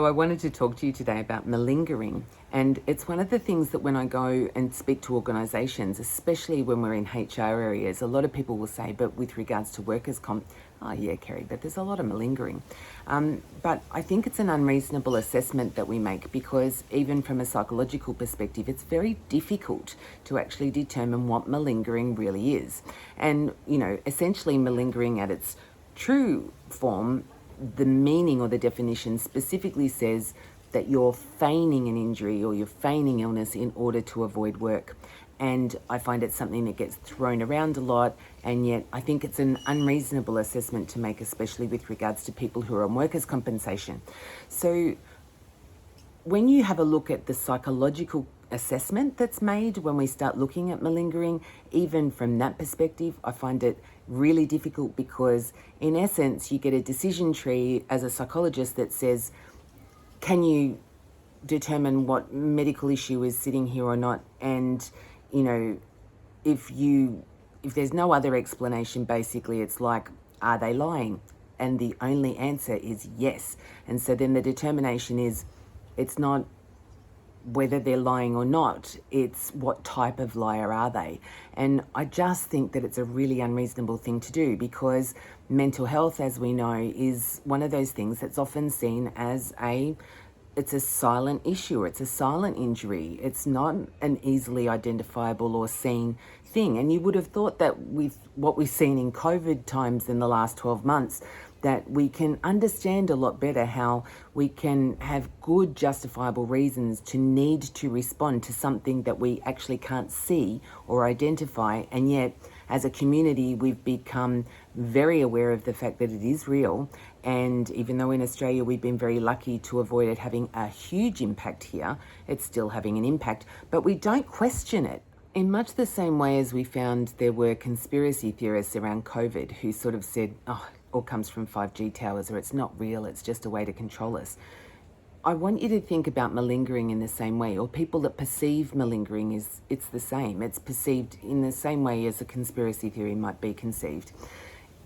I wanted to talk to you today about malingering. And it's one of the things that when I go and speak to organisations, especially when we're in HR areas, a lot of people will say, but with regards to workers' comp, oh yeah, Kerry, but there's a lot of malingering. But I think it's an unreasonable assessment that we make, because even from a psychological perspective, it's very difficult to actually determine what malingering really is. And, you know, essentially malingering at its true form, the meaning or the definition specifically says that you're feigning an injury or you're feigning illness in order to avoid work. And I find it's something that gets thrown around a lot, and yet I think it's an unreasonable assessment to make, especially with regards to people who are on workers' compensation. So when you have a look at the psychological assessment that's made when we start looking at malingering, even from that perspective, I find it really difficult, because in essence you get a decision tree as a psychologist that says, can you determine what medical issue is sitting here or not? And you know, if there's no other explanation, basically it's like, are they lying? And the only answer is yes. And so then the determination is, it's not whether they're lying or not, it's what type of liar are they. And I just think that it's a really unreasonable thing to do, because mental health, as we know, is one of those things that's often seen as it's a silent issue, or it's a silent injury. It's not an easily identifiable or seen thing. And you would have thought that with what we've seen in COVID times in the last 12 months, that we can understand a lot better how we can have good justifiable reasons to need to respond to something that we actually can't see or identify. And yet, as a community, we've become very aware of the fact that it is real. And even though in Australia we've been very lucky to avoid it having a huge impact here, it's still having an impact, but we don't question it. In much the same way as we found there were conspiracy theorists around COVID who sort of said, oh, it all comes from 5G towers, or it's not real, it's just a way to control us. I want you to think about malingering in the same way, or people that perceive malingering it's the same. It's perceived in the same way as a conspiracy theory might be conceived.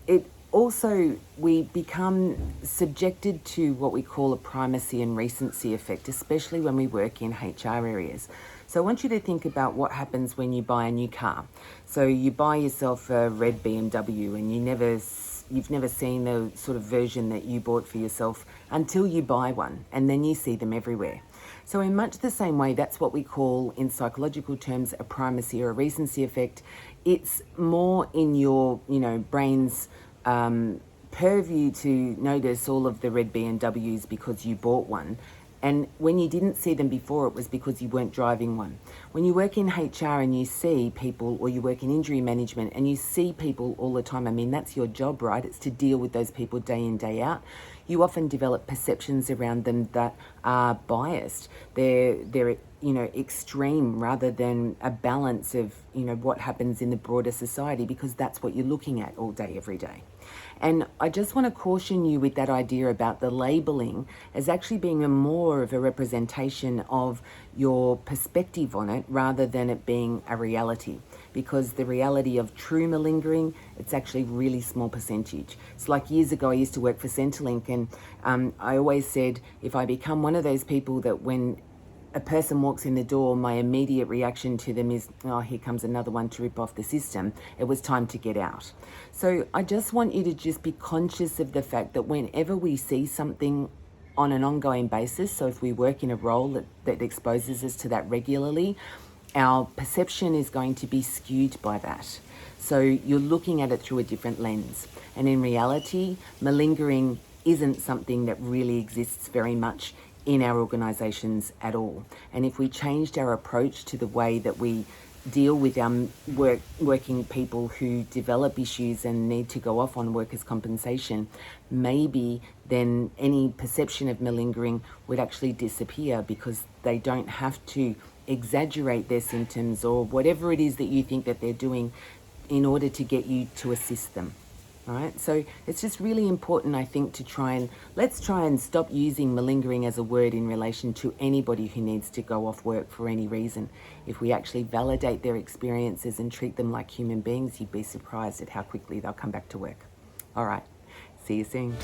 It also, we become subjected to what we call a primacy and recency effect, especially when we work in HR areas. So I want you to think about what happens when you buy a new car. So you buy yourself a red BMW, and you've never seen the sort of version that you bought for yourself until you buy one, and then you see them everywhere. So in much the same way, that's what we call in psychological terms a primacy or a recency effect. It's more in your, brain's purview to notice all of the red BMWs because you bought one. And when you didn't see them before, it was because you weren't driving one. When you work in HR and you see people, or you work in injury management and you see people all the time, I mean, that's your job, right? It's to deal with those people day in, day out. You often develop perceptions around them that are biased. They're extreme rather than a balance of, what happens in the broader society, because that's what you're looking at all day, every day. And I just want to caution you with that idea about the labelling as actually being more of a representation of your perspective on it rather than it being a reality. Because the reality of true malingering, it's actually really small percentage. It's like years ago I used to work for Centrelink, and I always said, if I become one of those people that when a person walks in the door, my immediate reaction to them is, oh, here comes another one to rip off the system, it was time to get out. So I just want you to just be conscious of the fact that whenever we see something on an ongoing basis, so if we work in a role that exposes us to that regularly, our perception is going to be skewed by that. So you're looking at it through a different lens. And in reality, malingering isn't something that really exists very much in our organisations at all. And if we changed our approach to the way that we deal with our working people who develop issues and need to go off on workers' compensation, maybe then any perception of malingering would actually disappear, because they don't have to exaggerate their symptoms or whatever it is that you think that they're doing in order to get you to assist them. Right? So it's just really important, I think, let's try and stop using malingering as a word in relation to anybody who needs to go off work for any reason. If we actually validate their experiences and treat them like human beings, you'd be surprised at how quickly they'll come back to work. All right, see you soon.